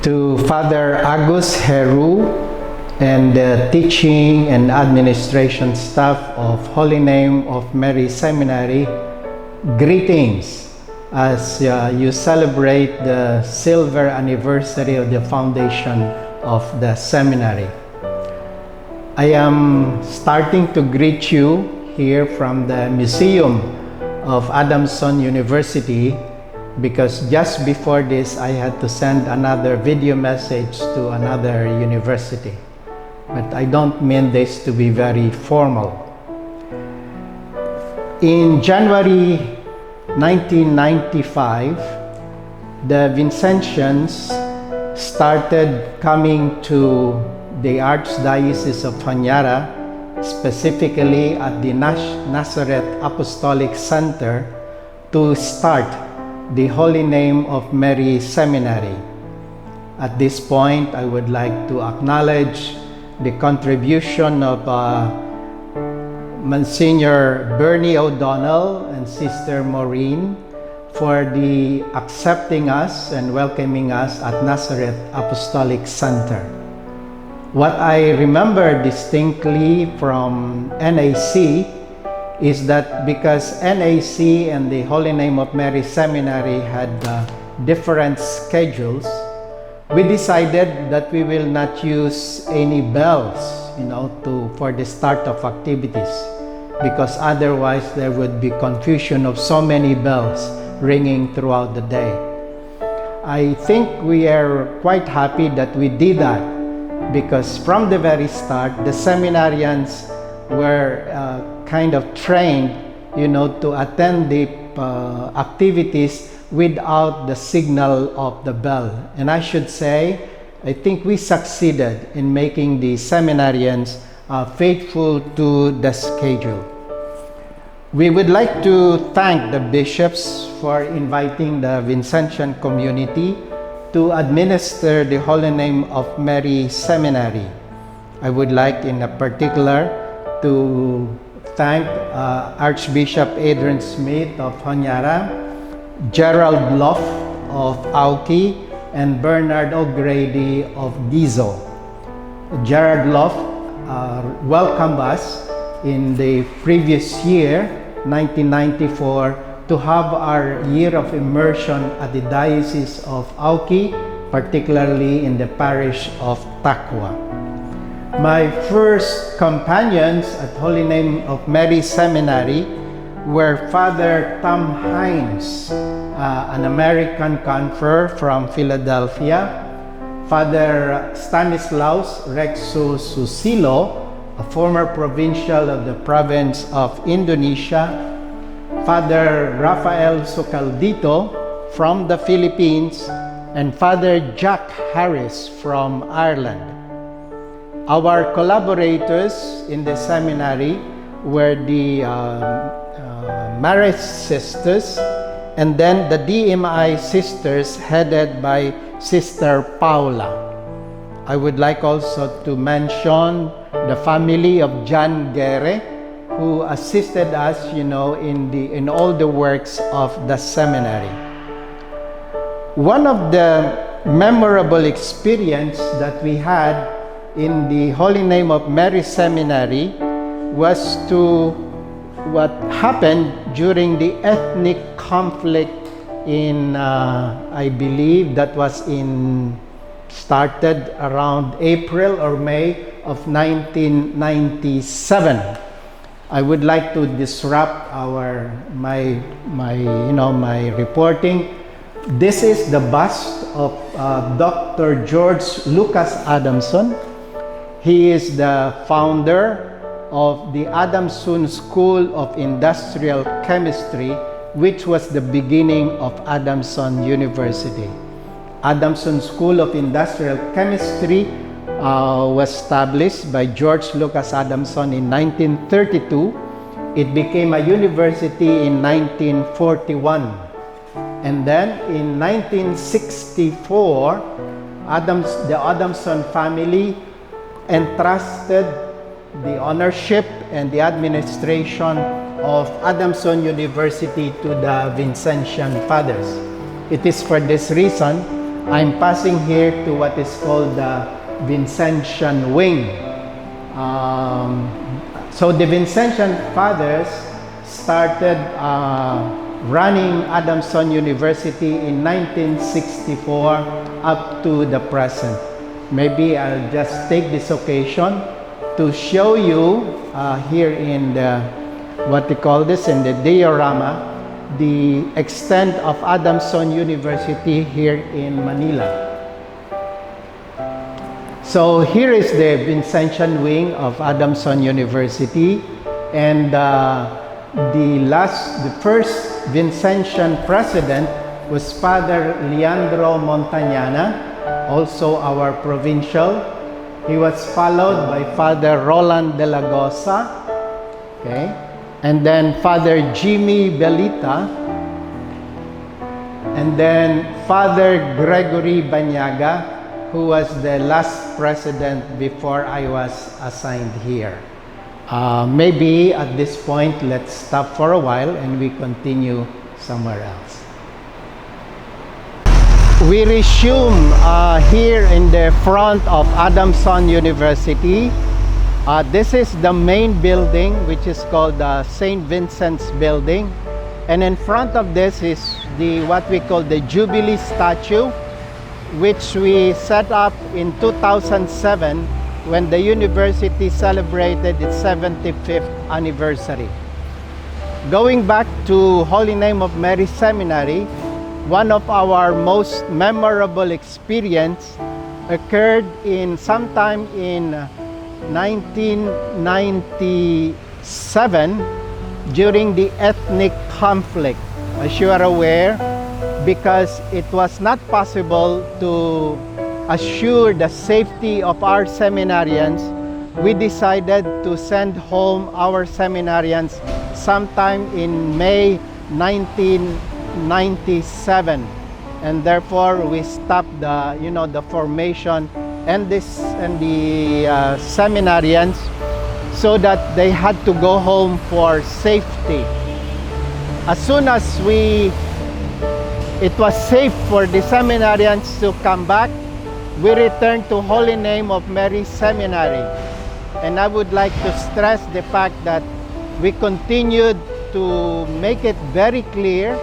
to Father Agus Heru and the teaching and administration staff of Holy Name of Mary-Seminary, greetings as you celebrate the silver anniversary of the foundation of the seminary. I am starting to greet you here from the Museum of Adamson University because just before this I had to send another video message to another university. But I don't mean this to be very formal. In January 1995, the Vincentians started coming to the Archdiocese of Honiara, specifically at the Nazareth Apostolic Center, to start the Holy Name of Mary-Seminary. At this point, I would like to acknowledge the contribution of Monsignor Bernie O'Donnell and Sister Maureen for the accepting us and welcoming us at Nazareth Apostolic Center. What I remember distinctly from NAC is that because NAC and the Holy Name of Mary Seminary had different schedules, we decided that we will not use any bells, for the start of activities, because otherwise there would be confusion of so many bells ringing throughout the day. I think we are quite happy that we did that, because from the very start, the seminarians were kind of trained, to attend the activities without the signal of the bell. And I should say, I think we succeeded in making the seminarians faithful to the schedule. We would like to thank the bishops for inviting the Vincentian community to administer the Holy Name of Mary Seminary. I would like in particular to thank Archbishop Adrian Smith of Honiara, Gerald Loff of Auki, and Bernard O'Grady of Gizo. Gerard Loff welcomed us in the previous year, 1994, to have our year of immersion at the Diocese of Auki, particularly in the parish of Takwa. My first companions at Holy Name of Mary Seminary were Father Tom Hines, an American confer from Philadelphia, Father Stanislaus Rexo Susilo, a former provincial of the province of Indonesia, Father Rafael Socaldito from the Philippines, and Father Jack Harris from Ireland. Our collaborators in the seminary were the Marist sisters, and then the DMI sisters headed by Sister Paula. I would like also to mention the family of John Guerre, who assisted us, in all the works of the seminary. One of the memorable experience that we had in the Holy Name of Mary Seminary was to what happened during the ethnic conflict in, I believe that was started around April or May of 1997. I would like to disrupt my reporting. This is the bust of Dr. George Lucas Adamson. He is the founder of the Adamson School of Industrial Chemistry, which was the beginning of Adamson University. Adamson School of Industrial Chemistry was established by George Lucas Adamson in 1932. It became a university in 1941. And then in 1964, the Adamson family entrusted the ownership and the administration of Adamson University to the Vincentian Fathers. It is for this reason I'm passing here to what is called the Vincentian wing. So the Vincentian fathers started running Adamson University in 1964 up to the present. Maybe I'll just take this occasion to show you here in the, what they call this, in the diorama, the extent of Adamson University here in Manila. So here is the Vincentian wing of Adamson University, and the first Vincentian president was Father Leandro Montañana, also our provincial. He was followed by Father Roland de la Gosa, okay, and then Father Jimmy Belita, and then Father Gregory Banyaga, who was the last president before I was assigned here. Maybe at this point, let's stop for a while and we continue somewhere else. We resume here in the front of Adamson University. This is the main building, which is called the St. Vincent's building. And in front of this is the what we call the Jubilee statue, which we set up in 2007 when the university celebrated its 75th anniversary. Going back to Holy Name of Mary-Seminary, one of our most memorable experience occurred sometime in 1997 during the ethnic conflict. As you are aware, because it was not possible to assure the safety of our seminarians, we decided to send home our seminarians sometime in May 1997, and therefore we stopped the formation and the seminarians, so that they had to go home for safety. As soon as it was safe for the seminarians to come back, we returned to Holy Name of Mary-Seminary. And I would like to stress the fact that we continued to make it very clear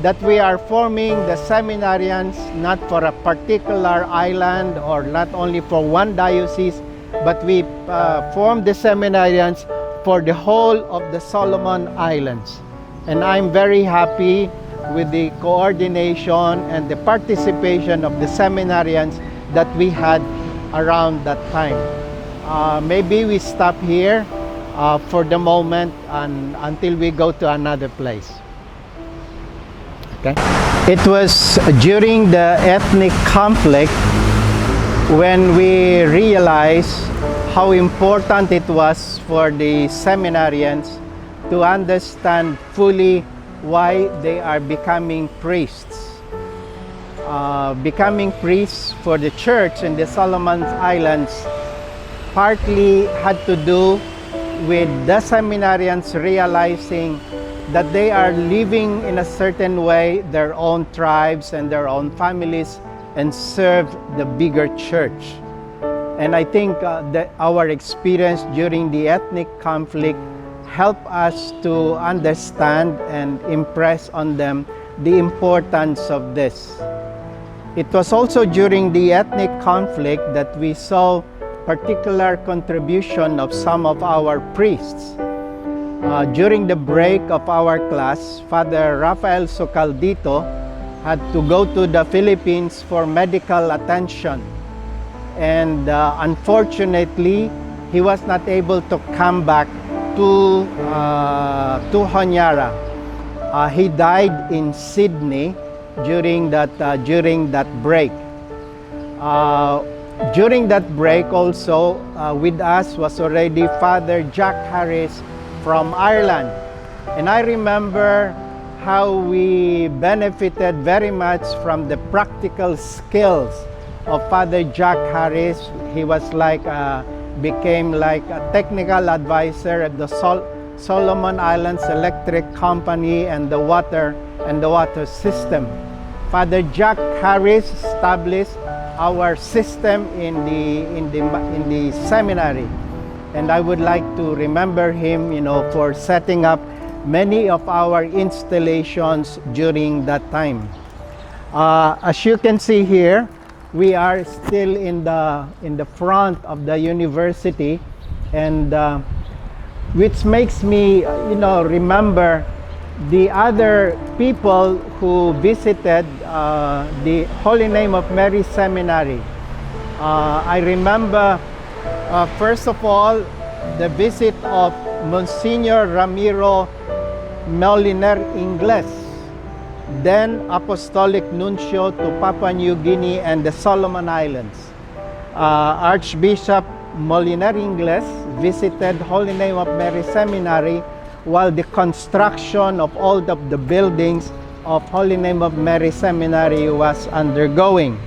that we are forming the seminarians not for a particular island or not only for one diocese, but we formed the seminarians for the whole of the Solomon Islands. And I'm very happy with the coordination and the participation of the seminarians that we had around that time. Maybe we stop here for the moment and until we go to another place. Okay. It was during the ethnic conflict when we realized how important it was for the seminarians to understand fully why they are becoming priests. Becoming priests for the church in the Solomon Islands partly had to do with the seminarians realizing that they are living in a certain way their own tribes and their own families and serve the bigger church. And I think that our experience during the ethnic conflict helped us to understand and impress on them the importance of this. It was also during the ethnic conflict that we saw particular contribution of some of our priests. During the break of our class, Father Rafael Socaldito had to go to the Philippines for medical attention. And unfortunately, he was not able to come back to Honiara. He died in Sydney during that break. During that break also with us was already Father Jack Harris from Ireland. And I remember how we benefited very much from the practical skills of Father Jack Harris. He was became like a technical advisor at the Solomon Islands Electric Company and the water system. Father Jack Harris established our system in the seminary, and I would like to remember him, for setting up many of our installations during that time. As you can see here, we are still in the front of the university, and which makes me, remember the other people who visited the Holy Name of Mary-Seminary. I remember, first of all, the visit of Monsignor Ramiro Moliner Ingles, then Apostolic Nuncio to Papua New Guinea and the Solomon Islands. Archbishop Moliner Ingles visited Holy Name of Mary Seminary while the construction of all of the buildings of Holy Name of Mary Seminary was undergoing.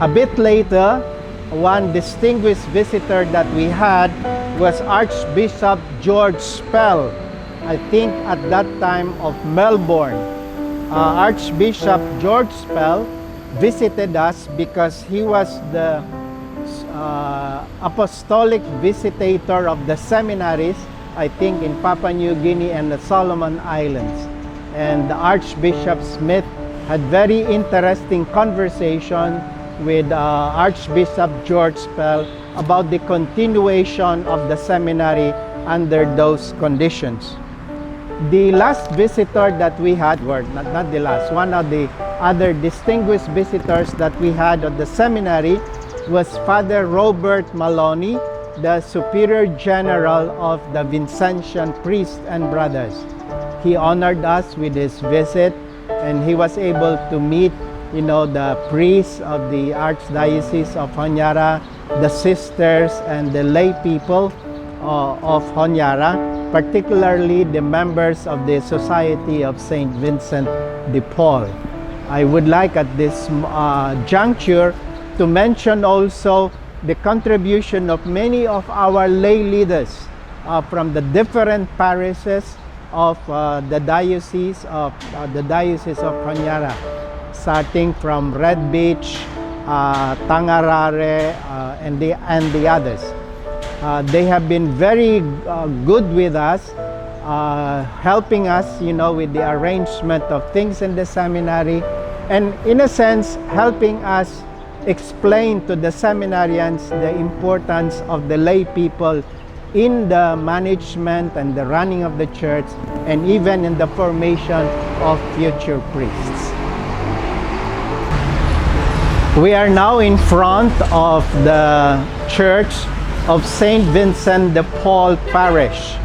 A bit later, one distinguished visitor that we had was Archbishop George Spell, I think at that time of Melbourne. Archbishop George Spell visited us because he was the apostolic visitator of the seminaries, I think in Papua New Guinea and the Solomon Islands. And Archbishop Smith had very interesting conversation with Archbishop George Spell about the continuation of the seminary under those conditions. The last visitor that we had, or not the last, one of the other distinguished visitors that we had at the seminary was Father Robert Maloney, the Superior General of the Vincentian Priests and Brothers. He honored us with his visit, and he was able to meet, the priests of the Archdiocese of Honiara, the sisters and the lay people of Honiara, particularly the members of the Society of Saint Vincent de Paul. I would like at this juncture to mention also the contribution of many of our lay leaders from the different parishes of the Diocese of Honiara, starting from Red Beach, Tangarare, and the others. They have been very good with us, helping us, with the arrangement of things in the seminary, and in a sense, helping us explain to the seminarians the importance of the lay people in the management and the running of the church, and even in the formation of future priests. We are now in front of the Church of Saint Vincent de Paul Parish.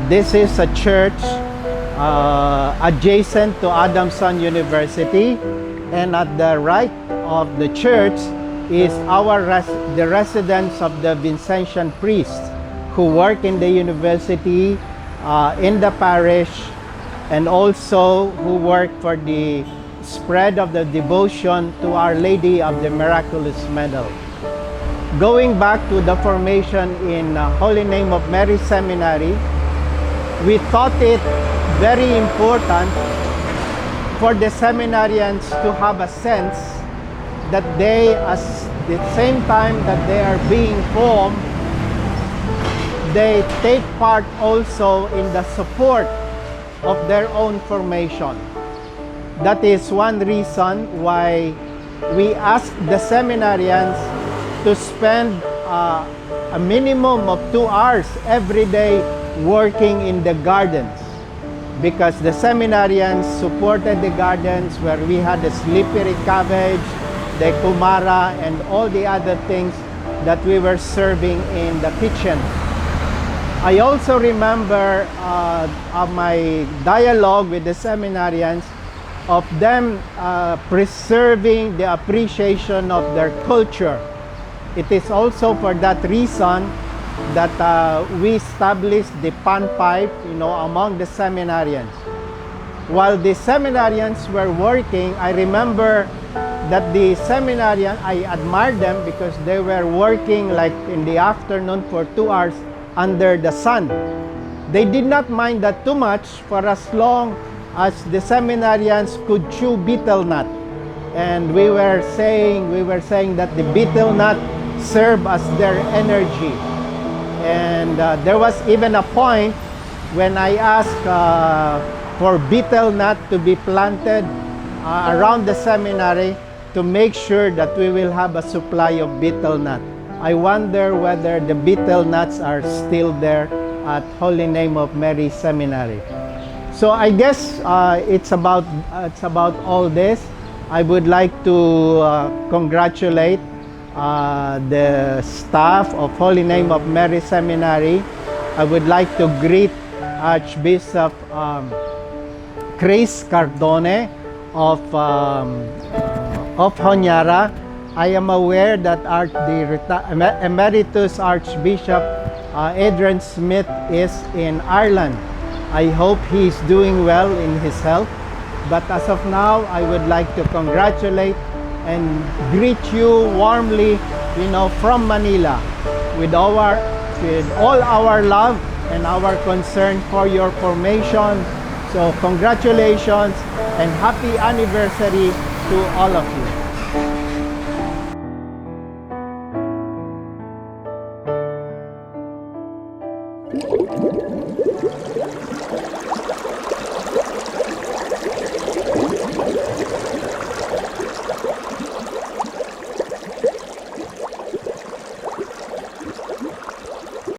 This is a church adjacent to Adamson University, and at the right of the church is the residence of the Vincentian priests who work in the university, in the parish, and also who work for the spread of the devotion to Our Lady of the Miraculous Medal. Going back to the formation in Holy Name of Mary Seminary, we thought it very important for the seminarians to have a sense that they, at the same time that they are being formed, they take part also in the support of their own formation. That is one reason why we ask the seminarians to spend a minimum of 2 hours every day working in the gardens, because the seminarians supported the gardens where we had the slippery cabbage, the kumara, and all the other things that we were serving in the kitchen. I also remember my dialogue with the seminarians of them preserving the appreciation of their culture. It is also for that reason that we established the pan pipe, among the seminarians. While the seminarians were working, I remember that the seminarians, I admired them because they were working like in the afternoon for 2 hours under the sun. They did not mind that too much for as long as the seminarians could chew betel nut. And we were saying that the betel nut serve as their energy. And there was even a point when I asked for betel nut to be planted around the seminary to make sure that we will have a supply of betel nut. I wonder whether the betel nuts are still there at Holy Name of Mary Seminary. So I guess it's about all this. I would like to congratulate the staff of Holy Name of Mary Seminary. I would like to greet Archbishop Chris Cardone of Honiara. I am aware that the Emeritus Archbishop Adrian Smith is in Ireland. I hope he's doing well in his health. But as of now, I would like to congratulate and greet you warmly, from Manila, with all our love and our concern for your formation. So congratulations and happy anniversary to all of you.